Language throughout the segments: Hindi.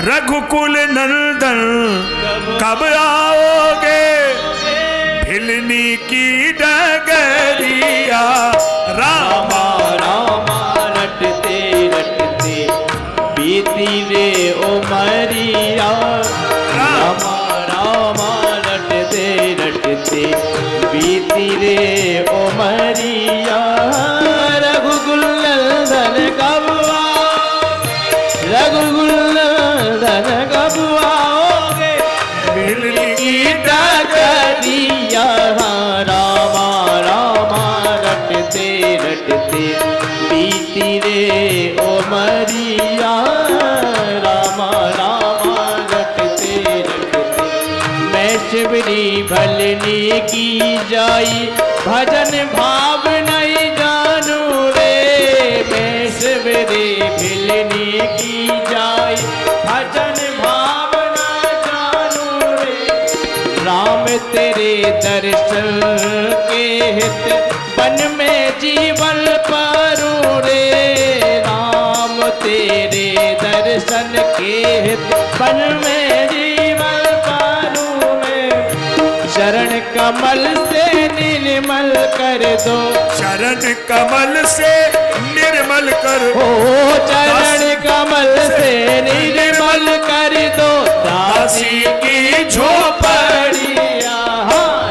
रघुकुल नंदन कब आओगे, भिलनी की डगरिया रामा रामा रटते रटते बीती रे उमरिया, रामा रामा रटते रटते बीती रे उमरिया। रघुकुल नंदन कब आओगे, रघुकुल नंदन कब आओगे, भिलनी की डगरिया रामा रामा रटते रटते बीती रे उमरिया, रामा रामा रटते रटते। मैं शिवरी भलनी की जाई, भजन भाव नहीं जानू रे, मैं शिवरी भलनी की जाई, भजन भाव न जानू रे। राम तेरे दर्शन के हित वन में जीवन पारू रे, राम तेरे दर्शन के हित वन में जीवन पारू में। शरण कमल से निर्मल कर दो, शरण कमल से निर्मल कर, ओ चरण कमल से निर्मल कर दो, दासी की झोपड़िया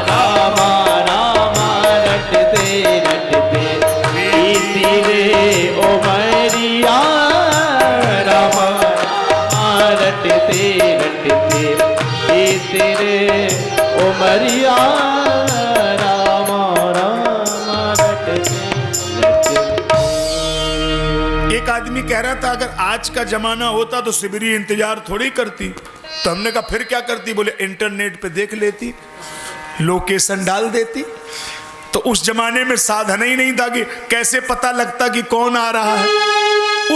रामा रामा रटते रटते बीती रे उमरिया, रामा रामा रटते रटते बीती रे उमरिया, रामा रामा रटते रटते। एक आदमी कह रहा था अगर आज का जमाना होता तो शिवरी इंतजार थोड़ी करती। तो हमने कहा फिर क्या करती? बोले इंटरनेट पे देख लेती, लोकेशन डाल देती। तो उस जमाने में साधन ही नहीं था कि कैसे पता लगता कि कौन आ रहा है।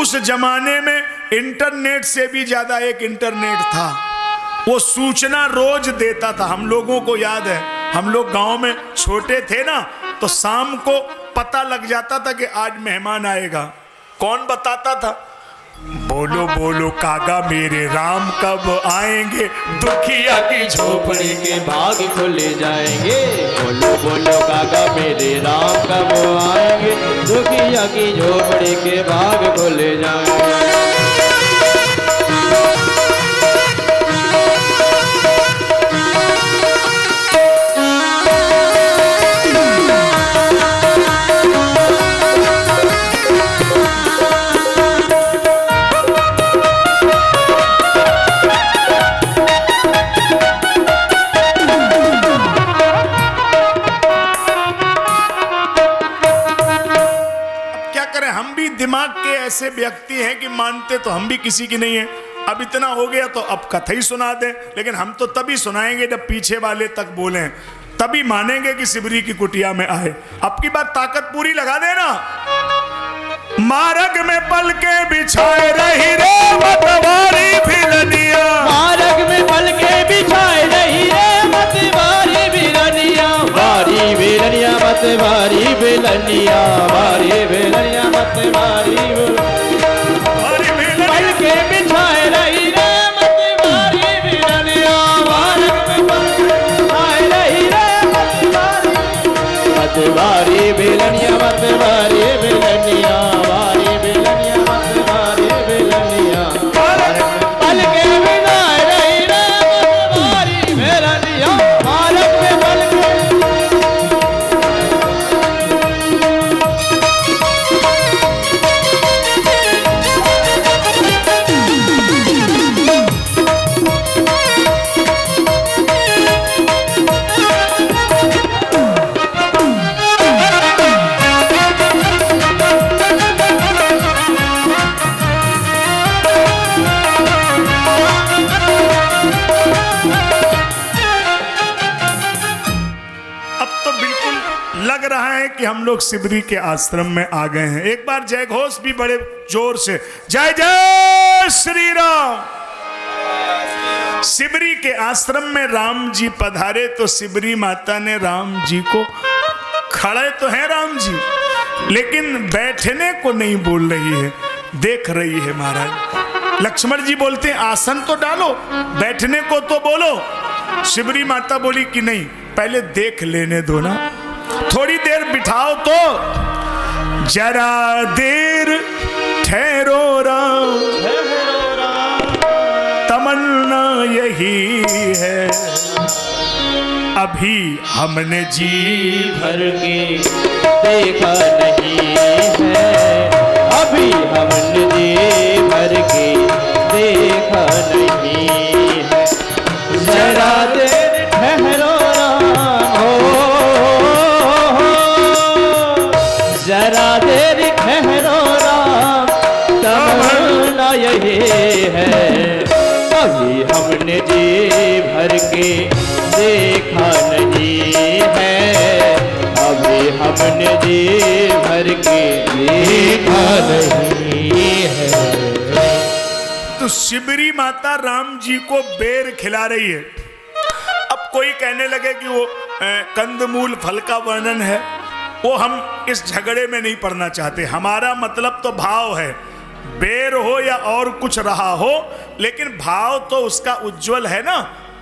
उस जमाने में इंटरनेट से भी ज्यादा एक इंटरनेट था, वो सूचना रोज देता था। हम लोगों को याद है, हम लोग गांव में छोटे थे ना, तो शाम को पता लग जाता था कि आज मेहमान आएगा। कौन बताता था? बोलो बोलो कागा मेरे राम कब आएंगे, दुखिया की झोपड़ी के भाग खुले जाएंगे। बोलो बोलो काका मेरे राम कब आएंगे, दुखिया की झोपड़ी के भाग खुले जाएंगे। दिमाग के ऐसे व्यक्ति हैं कि मानते तो हम भी किसी की नहीं है। अब इतना हो गया तो अब कथा ही सुना दें, लेकिन हम तो तभी सुनाएंगे जब पीछे वाले तक बोलें, तभी मानेंगे कि शिवरी की कुटिया में आए। अब की बात ताकत पूरी लगा देना। मार्ग में पल के बिछाए रही रे मतवारी भिलनिया, मार्ग में पल के बिछाए रही रे मतवारी भिलनिया, वारी भिलनिया मतवारी भिलनिया, वारी भिलनिया मतवारी पल के बिछाए रही रे मतवारी भिलनिया, मार्ग में पल के बिछाए रही रे मतवारी भिलनिया, मतवारी भिलनिया, वारी भिलनिया मतवारी भिलनिया, पल के बिछाए रही रे मतवारी भिलनिया, मार्ग में पल के। लग रहा है कि हम लोग शिवरी के आश्रम में आ गए हैं। एक बार जय घोष भी बड़े जोर से, जय जय श्री राम। शिवरी के आश्रम में राम जी पधारे तो शिवरी माता ने राम जी को, खड़े तो हैं राम जी लेकिन बैठने को नहीं बोल रही है, देख रही है महाराज। लक्ष्मण जी बोलते हैं आसन तो डालो, बैठने को तो बोलो। शिबरी माता बोली कि नहीं, पहले देख लेने दो ना, थोड़ी देर बिठाओ तो। जरा देर ठहरो राम, तमन्ना यही है, अभी हमने जी भर के देखा नहीं है, अभी हमने जी भर के देखा नहीं है। जरा देर ठहरो राम हो, जरा देर ठहरो राम, तमन्ना यही है, अभी हमने जी भर के देखा नहीं है, अभी हमने जी भर के देखा नहीं है। तो शिबरी माता राम जी को बेर खिला रही है। अब कोई कहने लगे कि वो कंदमूल फल का वर्णन है, वो हम इस झगड़े में नहीं पड़ना चाहते। हमारा मतलब तो भाव है, बेर हो या और कुछ रहा हो, लेकिन भाव तो उसका उज्जवल है ना।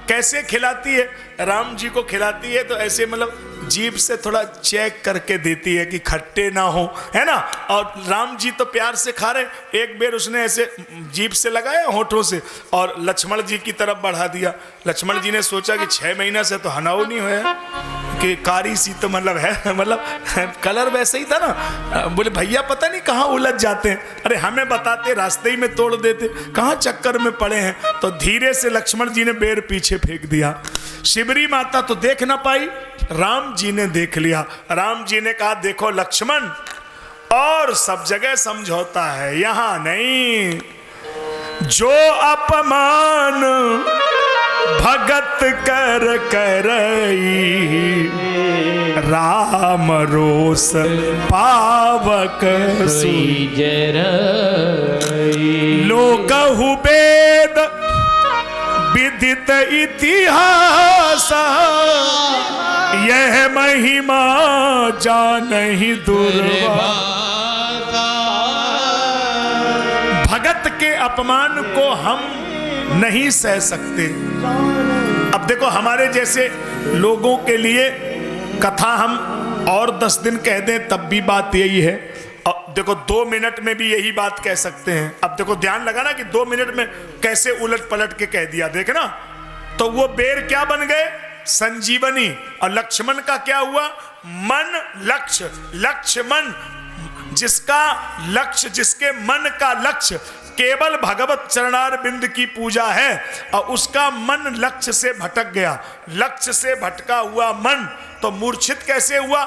कैसे खिलाती है? राम जी को खिलाती है तो ऐसे मतलब जीभ से थोड़ा चेक करके देती है कि खट्टे ना हो, है ना। और राम जी तो प्यार से खा रहे, एक बेर उसने ऐसे जीभ से लगाया होठों से और लक्ष्मण जी की तरफ बढ़ा दिया। लक्ष्मण जी ने सोचा कि 6 महीना से तो हनाओ नहीं होया कि कारी सी तो मतलब है, मतलब कलर वैसे ही था ना। बोले भैया पता नहीं कहाँ उलझ जाते हैं, अरे हमें बताते रास्ते ही में तोड़ देते, कहाँ चक्कर में पड़े हैं। तो धीरे से लक्ष्मण जी ने बेर पीछे फेंक दिया। शिबरी माता तो देख ना पाई, राम जी ने देख लिया। राम जी ने कहा देखो लक्ष्मण, और सब जगह समझौता है, यहां नहीं। जो अपमान भगत कर करई, राम रोस पावक सुई। लोकहु वेद विदित इतिहास, यह महिमा जानहि दुर्वा। भगत के अपमान को हम नहीं सह सकते। अब देखो हमारे जैसे लोगों के लिए कथा हम और 10 दिन कह दें तब भी बात यही है। अब देखो 2 मिनट में भी यही बात कह सकते हैं। अब देखो ध्यान लगा ना कि 2 मिनट में कैसे उलट पलट के कह दिया, देखना। तो वो बेर क्या बन गए? संजीवनी। और लक्ष्मण का क्या हुआ? मन लक्ष्य। लक्ष्य मन, जिसका लक्ष्य, जिसके मन का लक्ष्य केवल भगवत चरणार बिंद की पूजा है और उसका मन लक्ष्य से भटक गया। लक्ष्य से भटका हुआ मन तो मूर्छित कैसे हुआ?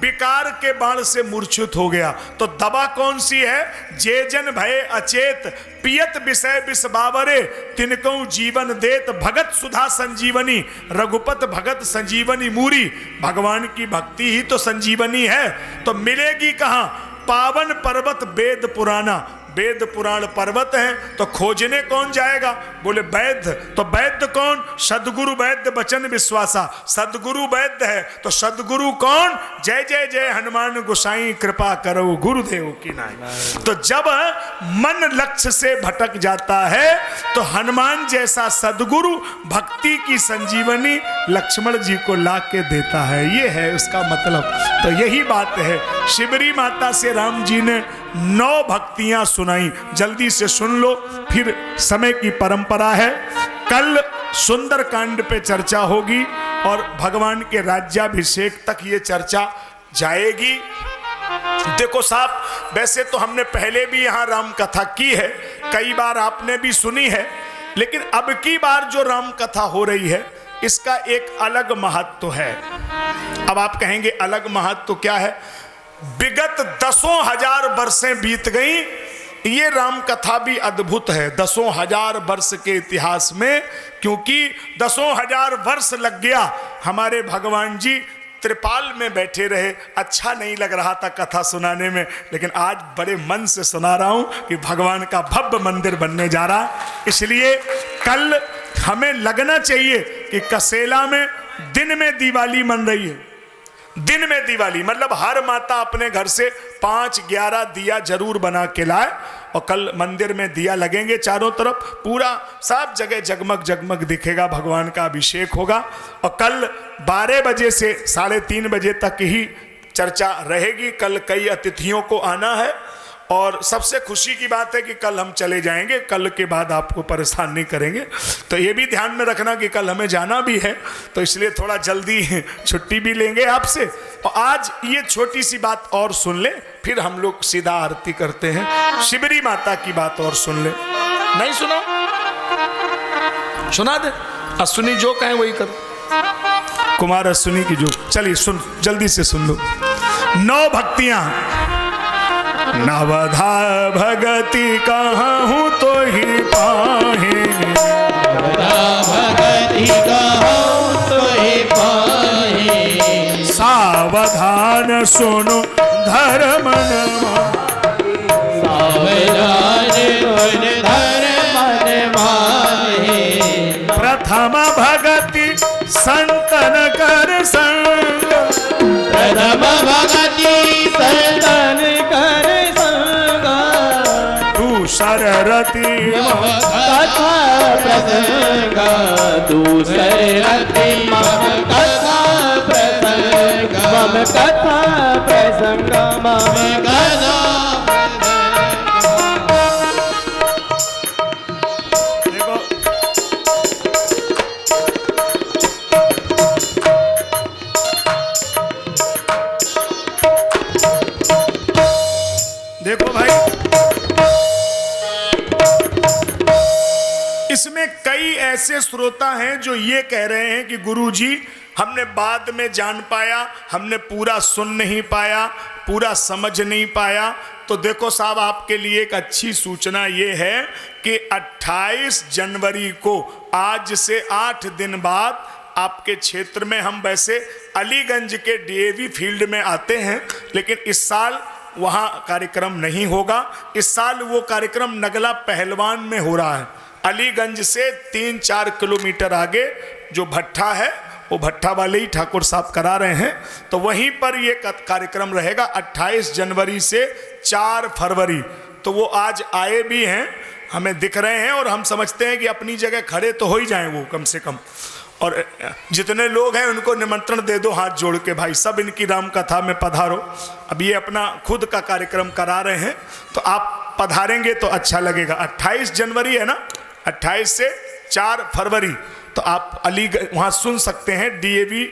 विकार के बाण से मूर्छित हो गया। तो दवा कौन सी है? जे जन भय अचेत, पियत विषय विष बावरे, तिनको जीवन देत भगत सुधा संजीवनी। रघुपत भगत संजीवनी मूरी। भगवान की भक्ति ही तो संजीवनी है। तो मिलेगी कहां? पावन पर्वत वेद पुराना। वेद पुराण पर्वत है तो खोजने कौन जाएगा? बोले वैद्य। तो वैद्य कौन? सदगुरु वैद्य बचन विश्वासा। सदगुरु वैद्य है तो सदगुरु कौन? जय जय जय हनुमान गोसाई कृपा करो गुरुदेव की नाई। तो जब मन लक्ष्य से भटक जाता है तो हनुमान जैसा सदगुरु भक्ति की संजीवनी लक्ष्मण जी को ला के देता है। ये है उसका मतलब। तो यही बात है। शिबरी माता से राम जी ने 9 भक्तियां सुनाई। जल्दी से सुन लो, फिर समय की परंपरा है। कल सुंदर कांड पे चर्चा होगी और भगवान के राज्याभिषेक तक ये चर्चा जाएगी। देखो साहब, वैसे तो हमने पहले भी यहां राम कथा की है, कई बार आपने भी सुनी है, लेकिन अब की बार जो राम कथा हो रही है इसका एक अलग महत्व है। अब आप कहेंगे अलग महत्व क्या है? विगत 10,000 वर्षें बीत गई, ये राम कथा भी अद्भुत है 10,000 वर्ष के इतिहास में, क्योंकि 10,000 वर्ष लग गया हमारे भगवान जी त्रिपाल में बैठे रहे। अच्छा नहीं लग रहा था कथा सुनाने में, लेकिन आज बड़े मन से सुना रहा हूं कि भगवान का भव्य मंदिर बनने जा रहा। इसलिए कल हमें लगना चाहिए कि कसेला में दिन में दिवाली मन रही है। दिन में दिवाली मतलब हर माता अपने घर से 5-11 दिया जरूर बना के लाए और कल मंदिर में दिया लगेंगे चारों तरफ, पूरा सब जगह जगमग जगमग दिखेगा, भगवान का अभिषेक होगा। और कल 12 बजे से 3:30 बजे तक ही चर्चा रहेगी। कल कई अतिथियों को आना है और सबसे खुशी की बात है कि कल हम चले जाएंगे, कल के बाद आपको परेशान नहीं करेंगे। तो ये भी ध्यान में रखना कि कल हमें जाना भी है, तो इसलिए थोड़ा जल्दी छुट्टी भी लेंगे आपसे। और आज ये छोटी सी बात और सुन ले, फिर हम लोग सीधा आरती करते हैं। शिबरी माता की बात और सुन ले। नहीं सुना? सुना दे। अश्विनी जो कहें वही करो। कुमार अश्विनी की जो, चलिए सुन, जल्दी से सुन लो। 9 भक्तियां। नवधा भगति कहूँ तो ही पाहे, भगति कहूँ तो ही पाहे, सावधान सुनो धर्म सावधान सुनो धर्म माने, प्रथम भगति संतन कर संग, प्रथम भगति संतन कर संग, दूसर रति कथा प्रसंग, दूसरे रति मम कथा प्रसंग, मम कथा प्रसंग, मम कथा। देखो भाई, इसमें कई ऐसे श्रोता हैं जो ये कह रहे हैं कि गुरुजी हमने बाद में जान पाया, हमने पूरा सुन नहीं पाया, पूरा समझ नहीं पाया। तो देखो साहब, आपके लिए एक अच्छी सूचना ये है कि 28 जनवरी को, आज से 8 दिन बाद, आपके क्षेत्र में, हम वैसे अलीगंज के डीएवी फील्ड में आते हैं, लेकिन इस साल वहाँ कार्यक्रम नहीं होगा। इस साल वो कार्यक्रम नगला पहलवान में हो रहा है। अलीगंज से 3-4 किलोमीटर आगे जो भट्ठा है, वो भट्ठा वाले ही ठाकुर साहब करा रहे हैं। तो वहीं पर ये कार्यक्रम रहेगा 28 जनवरी से 4 फरवरी। तो वो आज आए भी हैं, हमें दिख रहे हैं, और हम समझते हैं कि अपनी जगह खड़े तो हो ही जाएं वो कम से कम। और जितने लोग हैं उनको निमंत्रण दे दो हाथ जोड़ के, भाई सब इनकी राम कथा में पधारो। अब ये अपना खुद का कार्यक्रम करा रहे हैं, तो आप पधारेंगे तो अच्छा लगेगा। 28 जनवरी है ना, 28 से 4 फरवरी, तो आप अलीगंज वहाँ सुन सकते हैं। डीएवी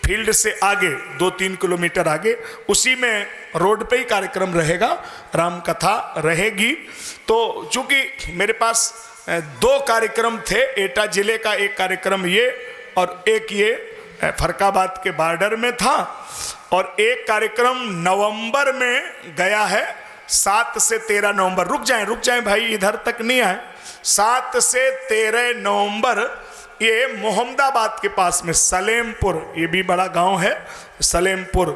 फील्ड से आगे 2-3 किलोमीटर आगे, उसी में रोड पे ही कार्यक्रम रहेगा, राम कथा रहेगी। तो चूँकि मेरे पास 2 कार्यक्रम थे, एटा जिले का एक कार्यक्रम ये, और एक ये फरकाबाद के बॉर्डर में था, और एक कार्यक्रम नवंबर में गया है 7 से 13 नवंबर। रुक जाएं भाई, इधर तक नहीं आए। 7 से 13 नवंबर ये मोहम्मदाबाद के पास में सलेमपुर, ये भी बड़ा गांव है, सलेमपुर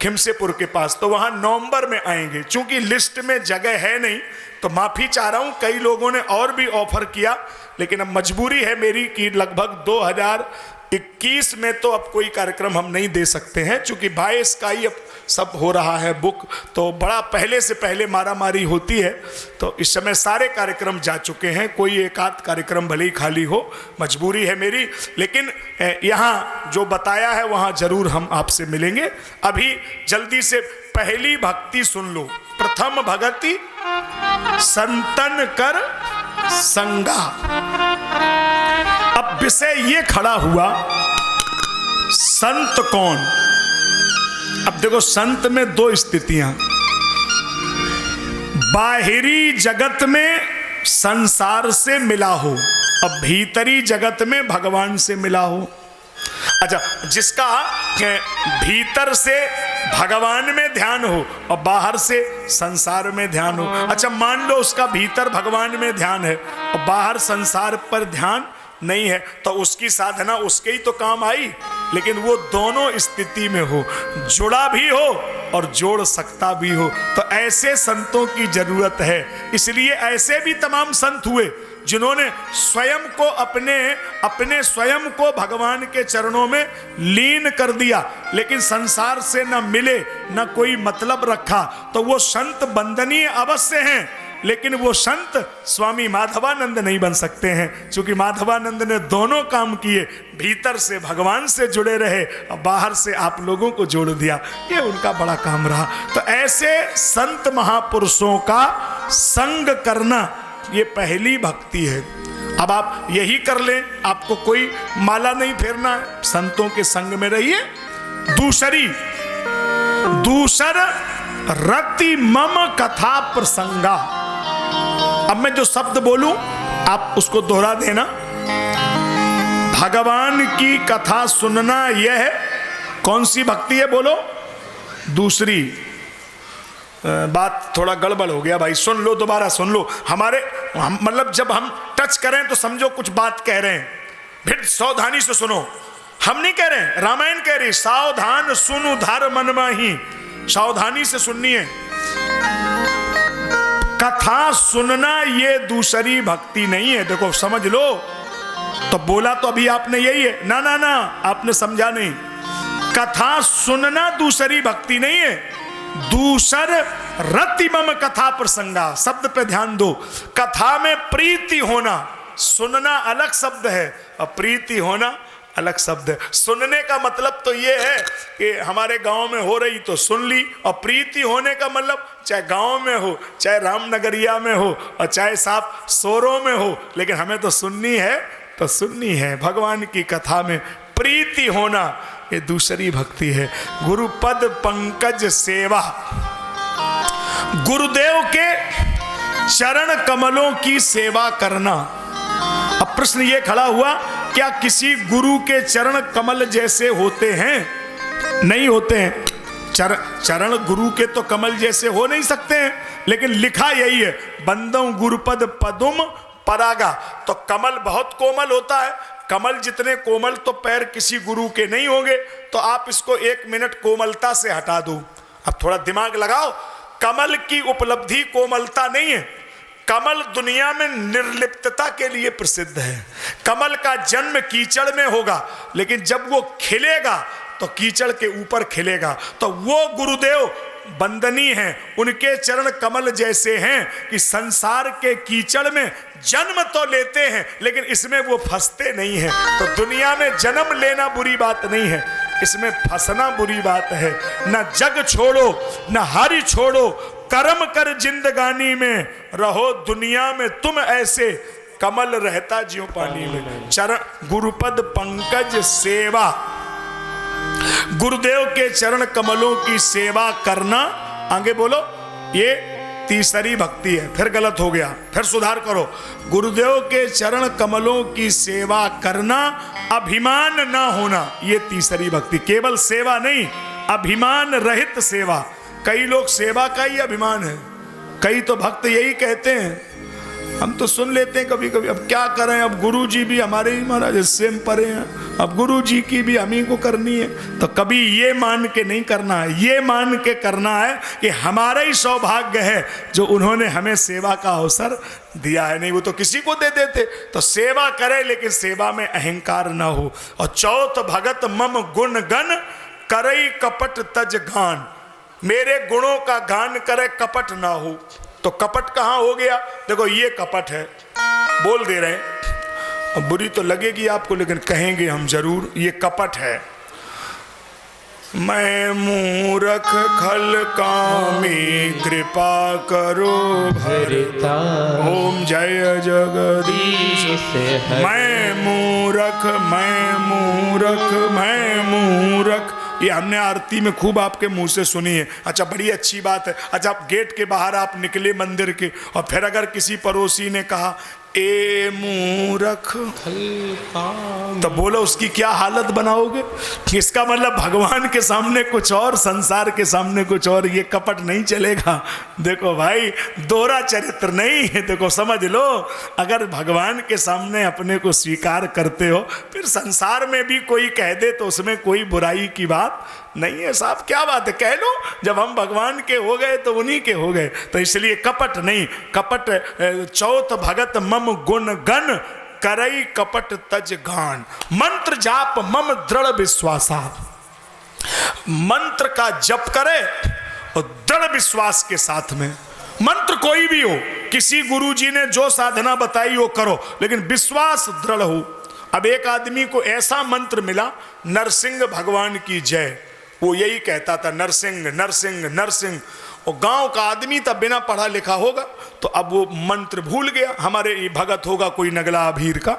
खिमसेपुर के पास। तो वहाँ नवंबर में आएंगे। चूंकि लिस्ट में जगह है नहीं, तो माफ़ी चाह रहा हूँ। कई लोगों ने और भी ऑफर किया, लेकिन अब मजबूरी है मेरी कि लगभग 2021 में तो अब कोई कार्यक्रम हम नहीं दे सकते हैं, चूँकि 22 का ही अब सब हो रहा है बुक, तो बड़ा पहले से पहले मारामारी होती है। तो इस समय सारे कार्यक्रम जा चुके हैं, कोई एक आध कार्यक्रम भले ही खाली हो, मजबूरी है मेरी। लेकिन यहाँ जो बताया है वहाँ जरूर हम आपसे मिलेंगे। अभी जल्दी से पहली भक्ति सुन लो। प्रथम भगति संतन कर संगा। अब विषय ये खड़ा हुआ, संत कौन? अब देखो, संत में 2 स्थितियां, बाहरी जगत में संसार से मिला हो, अब भीतरी जगत में भगवान से मिला हो। अच्छा, जिसका भीतर से भगवान में ध्यान हो और बाहर से संसार में ध्यान हो। अच्छा, मान लो उसका भीतर भगवान में ध्यान है और बाहर संसार पर ध्यान नहीं है, तो उसकी साधना उसके ही तो काम आई। लेकिन वो दोनों स्थिति में हो, जुड़ा भी हो और जोड़ सकता भी हो, तो ऐसे संतों की जरूरत है। इसलिए ऐसे भी तमाम संत हुए जिन्होंने स्वयं को अपने स्वयं को भगवान के चरणों में लीन कर दिया, लेकिन संसार से न मिले, न कोई मतलब रखा। तो वो संत वंदनीय अवश्य हैं, लेकिन वो संत स्वामी माधवानंद नहीं बन सकते हैं, क्योंकि माधवानंद ने दोनों काम किए, भीतर से भगवान से जुड़े रहे और बाहर से आप लोगों को जोड़ दिया। ये उनका बड़ा काम रहा। तो ऐसे संत महापुरुषों का संग करना ये पहली भक्ति है। अब आप यही कर लें, आपको कोई माला नहीं फेरना है, संतों के संग में रहिए। दूसर रति मम कथा प्रसंगा। अब मैं जो शब्द बोलूं आप उसको दोहरा देना। भगवान की कथा सुनना यह है कौन सी भक्ति है, बोलो। दूसरी बात थोड़ा गड़बड़ हो गया भाई, सुन लो, दोबारा सुन लो। मतलब जब हम टच करें तो समझो कुछ बात कह रहे हैं, फिर सावधानी से सुनो। हम नहीं कह रहे, रामायण कह रही सावधान सुनु धर मन माही, सावधानी से सुननी है। कथा सुनना ये दूसरी भक्ति नहीं है, देखो समझ लो। तो बोला तो अभी आपने यही है ना, ना ना आपने समझा नहीं। कथा सुनना दूसरी भक्ति नहीं है। दूसर रति मम कथा प्रसंगा, शब्द पे ध्यान दो। कथा में प्रीति होना, सुनना अलग शब्द है और प्रीति होना अलग शब्द है। सुनने का मतलब तो ये है कि हमारे गांव में हो रही तो सुन ली, और प्रीति होने का मतलब चाहे गांव में हो, चाहे रामनगरिया में हो, और चाहे साफ सोरों में हो, लेकिन हमें तो सुननी है तो सुननी है। भगवान की कथा में प्रीति होना ये दूसरी भक्ति है। गुरुपद पंकज सेवा, गुरुदेव के चरण कमलों की सेवा करना। अब प्रश्न ये खड़ा हुआ, क्या किसी गुरु के चरण कमल जैसे होते हैं? नहीं होते हैं। चरण गुरु के तो कमल जैसे हो नहीं सकते हैं, लेकिन लिखा यही है, बंदों गुरुपद पदुम परागा। तो कमल बहुत कोमल होता है, कमल जितने कोमल तो पैर किसी गुरु के नहीं होंगे। तो आप इसको 1 मिनट कोमलता से हटा दो। अब थोड़ा दिमाग लगाओ, कमल की उपलब्धि कोमलता नहीं है। कमल दुनिया में निर्लिप्तता के लिए प्रसिद्ध है। कमल का जन्म कीचड़ में होगा, लेकिन जब वो खिलेगा तो कीचड़ के ऊपर खिलेगा। तो वो गुरुदेव वंदनीय हैं, उनके चरण कमल जैसे हैं कि संसार के कीचड़ में जन्म तो लेते हैं, लेकिन इसमें वो फंसते नहीं हैं। तो दुनिया में जन्म लेना बुरी बात नहीं है, इसमें फंसना बुरी बात है। न जग छोड़ो न हरि छोड़ो, कर्म कर जिंदगानी में, रहो दुनिया में तुम ऐसे, कमल रहता ज्यों पानी में। चरण गुरुपद पंकज सेवा, गुरुदेव के चरण कमलों की सेवा करना। आगे बोलो, ये तीसरी भक्ति है। फिर गलत हो गया, फिर सुधार करो। गुरुदेव के चरण कमलों की सेवा करना, अभिमान ना होना, ये तीसरी भक्ति। केवल सेवा नहीं, अभिमान रहित सेवा। कई लोग सेवा का ही अभिमान है, कई तो भक्त यही कहते हैं। हम तो सुन लेते हैं कभी कभी, अब क्या करें, अब गुरु जी भी हमारे ही महाराज सेम परे हैं, अब गुरु जी की भी हम ही को करनी है। तो कभी ये मान के नहीं करना है, ये मान के करना है कि हमारा ही सौभाग्य है जो उन्होंने हमें सेवा का अवसर दिया है। नहीं वो तो किसी को दे देते। तो सेवा करे, लेकिन सेवा में अहंकार ना हो। और चौथ भगत मम गुण गण करई कपट तज गान, मेरे गुणों का गान करे, कपट ना हो। तो कपट कहाँ हो गया? देखो ये कपट है, बोल दे रहे हैं, अब बुरी तो लगेगी आपको, लेकिन कहेंगे हम जरूर, ये कपट है। मैं मूरख खल कामी, कृपा करो भरता, ओम जय जगदीश। मैं मूरख, मैं मूरख, मैं मूरख, ये हमने आरती में खूब आपके मुंह से सुनी है। अच्छा, बड़ी अच्छी बात है। अच्छा, आप गेट के बाहर आप निकले मंदिर के, और फिर अगर किसी पड़ोसी ने कहा ए मूरख, तो बोलो उसकी क्या हालत बनाओगे? इसका मतलब भगवान के सामने कुछ और, संसार के सामने कुछ और, ये कपट नहीं चलेगा। देखो भाई, दोहरा चरित्र नहीं है। देखो समझ लो, अगर भगवान के सामने अपने को स्वीकार करते हो, फिर संसार में भी कोई कह दे तो उसमें कोई बुराई की बात नहीं है। साहब क्या बात है, कह लो, जब हम भगवान के हो गए तो उन्हीं के हो गए। तो इसलिए कपट नहीं, कपट चौथ भगत मम गुण गण करई कपट तज गान, मंत्र जाप मम दृढ़ विश्वासा। मंत्र का जप करे और दृढ़ विश्वास के साथ में, मंत्र कोई भी हो, किसी गुरु जी ने जो साधना बताई वो करो, लेकिन विश्वास दृढ़ हो। अब एक आदमी को ऐसा मंत्र मिला, नरसिंह भगवान की जय, वो यही कहता था नरसिंह नरसिंह नरसिंह। और गांव का आदमी था, बिना पढ़ा लिखा होगा, तो अब वो मंत्र भूल गया। हमारे ये भगत होगा कोई नगला अभीर का,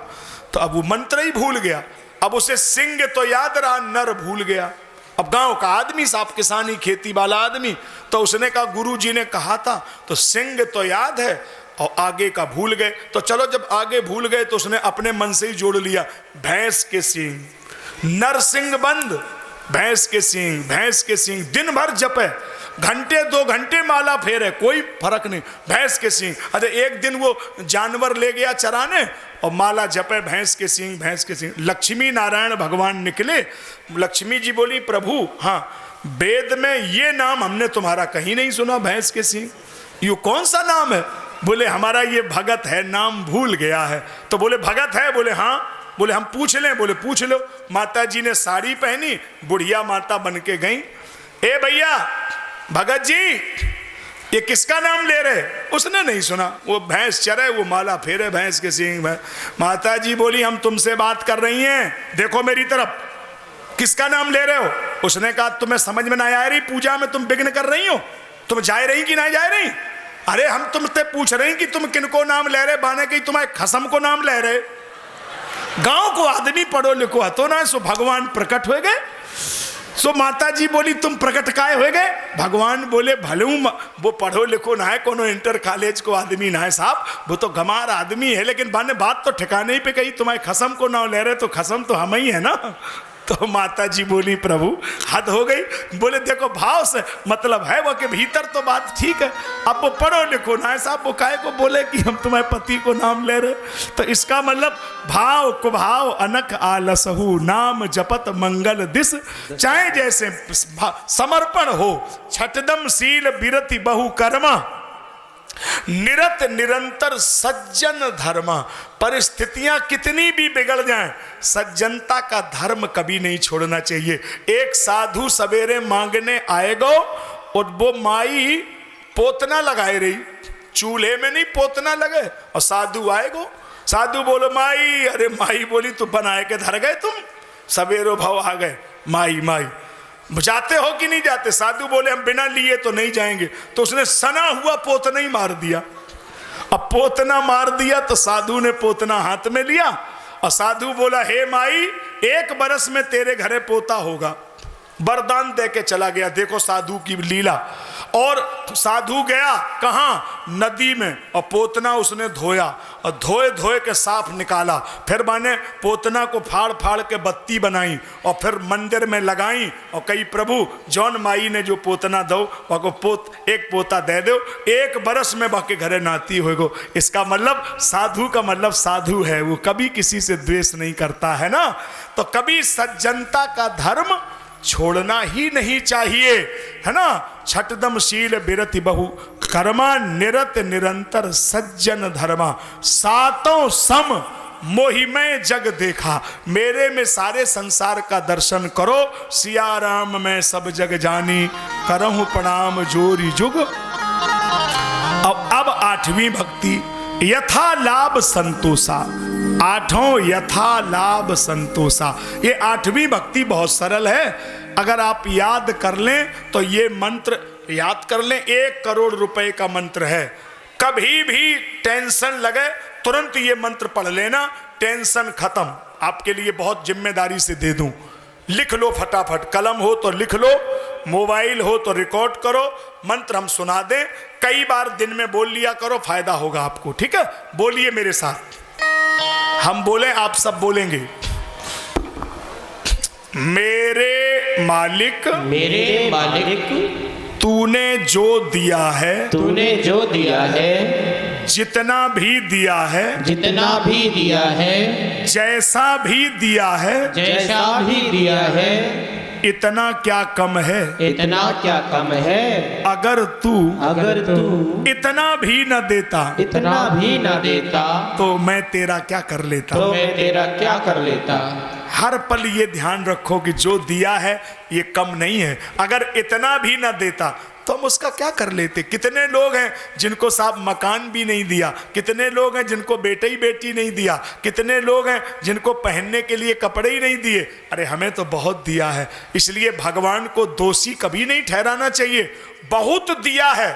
तो अब वो मंत्र ही भूल गया। अब उसे सिंह तो याद रहा, नर भूल गया। अब गांव का आदमी, साफ किसानी खेती वाला आदमी, तो उसने कहा गुरु जी ने कहा था, तो सिंह तो याद है और आगे का भूल गए। तो चलो जब आगे भूल गए तो उसने अपने मन से ही जोड़ लिया, भैंस के सींग, नरसिंह बंद, भैंस के सींग, भैंस के सींग। दिन भर जपे, घंटे 2 घंटे माला फेरे, कोई फर्क नहीं, भैंस के सींग। अरे एक दिन वो जानवर ले गया चराने और माला जपे, भैंस के सींग, भैंस के सींग। लक्ष्मी नारायण भगवान निकले। लक्ष्मी जी बोली प्रभु, हाँ वेद में ये नाम हमने तुम्हारा कहीं नहीं सुना, भैंस के सींग, ये कौन सा नाम है? बोले हमारा ये भगत है, नाम भूल गया है। तो बोले भगत है? बोले हाँ। बोले हम पूछ लें? बोले पूछ लो। माता जी ने साड़ी पहनी, बुढ़िया माता बन के गई। ए भैया भगत जी, ये किसका नाम ले रहे? उसने नहीं सुना, वो भैंस चरे, वो माला फेरे, भैंस के सींग। माता जी बोली हम तुमसे बात कर रही हैं, देखो मेरी तरफ, किसका नाम ले रहे हो? उसने कहा तुम्हें समझ में नहीं आ रही, पूजा में तुम विघ्न कर रही हो, तुम जा रही कि नहीं जा रही? अरे हम तुमसे पूछ रहे हैं कि तुम किनको नाम ले रहे, बाने की तुम्हारे खसम को नाम ले रहे। गांव को आदमी पढ़ो लिखो हतो ना, सो भगवान प्रकट हो गए। सो माता जी बोली तुम प्रकट काय हो गए? भगवान बोले भले वो पढ़ो लिखो ना है, कोनो इंटर कॉलेज को आदमी ना है साहब, वो तो गमार आदमी है, लेकिन बाने बात तो ठिकाने पे कही, तुम्हारे खसम को नाम ले रहे, तो खसम तो हम ही है ना। तो माता जी बोली प्रभु हद हो गई। बोले देखो भाव से मतलब है वो के भीतर तो बात ठीक है, अब वो पढ़ो लिखो ना है साहब, वो काहे को बोले कि हम तुम्हारे पति को नाम ले रहे? तो इसका मतलब भाव कुभाव अनक आलसहु, नाम जपत मंगल दिस, चाहे जैसे समर्पण हो, छठदम शील बिरति बहु कर्मा, निरत निरंतर सज्जन धर्म। परिस्थितियां कितनी भी बिगड़ जाएं, सज्जनता का धर्म कभी नहीं छोड़ना चाहिए। एक साधु सवेरे मांगने आएगो और वो माई पोतना लगाए रही, चूल्हे में नहीं पोतना लगे, और साधु आएगो, साधु बोलो माई, अरे माई बोली तू बनाए के धर गए, तुम सवेरो भाव आ गए, माई माई जाते हो कि नहीं जाते? साधु बोले हम बिना लिए तो नहीं जाएंगे। तो उसने सना हुआ पोतना ही मार दिया। अब पोतना मार दिया तो साधु ने पोतना हाथ में लिया और साधु बोला हे माई 1 बरस में तेरे घरे पोता होगा, वरदान दे के चला गया। देखो साधु की लीला। और साधु गया कहाँ? नदी में, और पोतना उसने धोया और धोए धोए के साफ निकाला। फिर मैंने पोतना को फाड़ फाड़ के बत्ती बनाई और फिर मंदिर में लगाई और कही प्रभु जौन माई ने जो पोतना दो वो एक पोता दे दो, 1 बरस में बाकी घरे नाती होगो। इसका मतलब साधु का मतलब साधु है, वो कभी किसी से द्वेष नहीं करता है ना। तो कभी सज्जनता का धर्म छोड़ना ही नहीं चाहिए, है ना। छठदम शील बिरति बहु कर्मा, निरत निरंतर सज्जन धर्मा, 7 सम मोहि में जग देखा, मेरे में सारे संसार का दर्शन करो, सिया राम में सब जग जानी, करहु प्रणाम जोरी जुग। अब 8वीं भक्ति यथा लाभ संतोषा। 8वां यथा लाभ संतोषा। ये 8वीं भक्ति बहुत सरल है, अगर आप याद कर लें तो ये मंत्र याद कर लें। 1 करोड़ रुपए का मंत्र है। कभी भी टेंशन लगे तुरंत ये मंत्र पढ़ लेना, टेंशन खत्म। आपके लिए बहुत जिम्मेदारी से दे दूं, लिख लो फटाफट, कलम हो तो लिख लो, मोबाइल हो तो रिकॉर्ड करो, मंत्र हम सुना दें, कई बार दिन में बोल लिया करो, फायदा होगा आपको। ठीक है, बोलिए मेरे साथ, हम बोले आप सब बोलेंगे। मेरे मालिक तूने जो दिया है, जितना भी दिया है, जैसा भी दिया है, इतना क्या कम है, अगर तू इतना भी न देता, तो मैं तेरा क्या कर लेता। हर पल ये ध्यान रखो कि जो दिया है ये कम नहीं है। अगर इतना भी न देता तो हम उसका क्या कर लेते। कितने लोग हैं जिनको साहब मकान भी नहीं दिया, कितने लोग हैं जिनको बेटे ही बेटी नहीं दिया, कितने लोग हैं जिनको पहनने के लिए कपड़े ही नहीं दिए। अरे हमें तो बहुत दिया है, इसलिए भगवान को दोषी कभी नहीं ठहराना चाहिए, बहुत दिया है।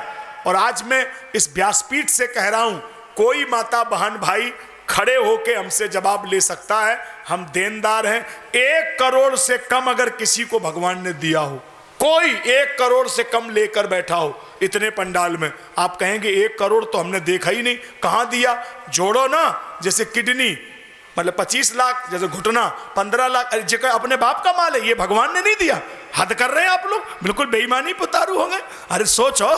और आज मैं इस व्यासपीठ से कह रहा हूं, कोई माता बहन भाई खड़े होके हमसे जवाब ले सकता है, हम देनदार हैं। 1 करोड़ से कम अगर किसी को भगवान ने दिया हो, कोई 1 करोड़ से कम लेकर बैठा हो इतने पंडाल में, आप कहेंगे 1 करोड़ तो हमने देखा ही नहीं, कहाँ दिया। जोड़ो ना, जैसे किडनी मतलब 25 लाख, जैसे घुटना 15 लाख, जगह अपने बाप का माल है, ये भगवान ने नहीं दिया। हद कर रहे हैं आप लोग, बिल्कुल बेईमानी पुतारू होंगे। अरे सोचो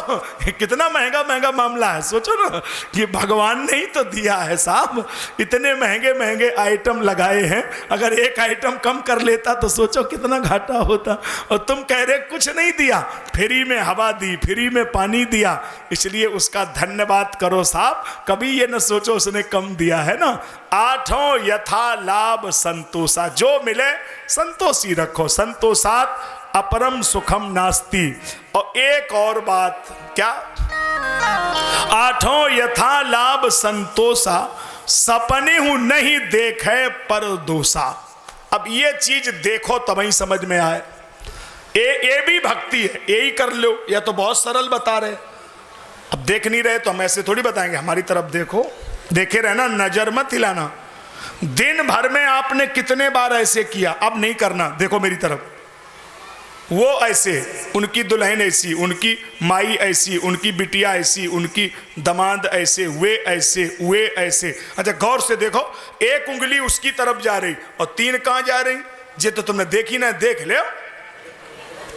कितना महंगा महंगा मामला है, सोचो ना, ये भगवान ने ही तो दिया है साहब। इतने महंगे महंगे आइटम लगाए हैं, अगर एक आइटम कम कर लेता तो सोचो कितना घाटा होता। और तुम कह रहे कुछ नहीं दिया, फ्री में हवा दी, फ्री में पानी दिया, इसलिए उसका धन्यवाद करो साहब। कभी ये न सोचो उसने कम दिया है ना। 8 यथा लाभ संतोषा, जो मिले संतोषी रखो, संतोषात अपरम सुखम नास्ति। और एक और बात, क्या? 8 यथा लाभ संतोषा, सपने हूं नहीं देखे पर दोषा। अब ये चीज देखो तब ही समझ में आए, ये भी भक्ति है, यही कर लो। या तो बहुत सरल बता रहे, अब देख नहीं रहे तो हम ऐसे थोड़ी बताएंगे, हमारी तरफ देखो, देखे रहना, नजर मत हिलाना। दिन भर में आपने कितने बार ऐसे किया, अब नहीं करना, देखो मेरी तरफ। वो ऐसे, उनकी दुल्हन ऐसी, उनकी माई ऐसी, उनकी बिटिया ऐसी, उनकी दामाद ऐसे, वे ऐसे, वे ऐसे। अच्छा गौर से देखो, 1 उंगली उसकी तरफ जा रही और 3 कहां जा रही, ये तो तुमने देखी ना, देख ले।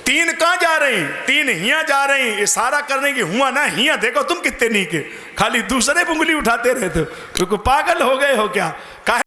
3 कहां जा रही, 3 हियां जा रही, इशारा करने की हुआ ना, हियां देखो तुम कितने नी के, खाली दूसरे उंगली उठाते रहते हो, क्योंकि पागल हो गए हो क्या। काहे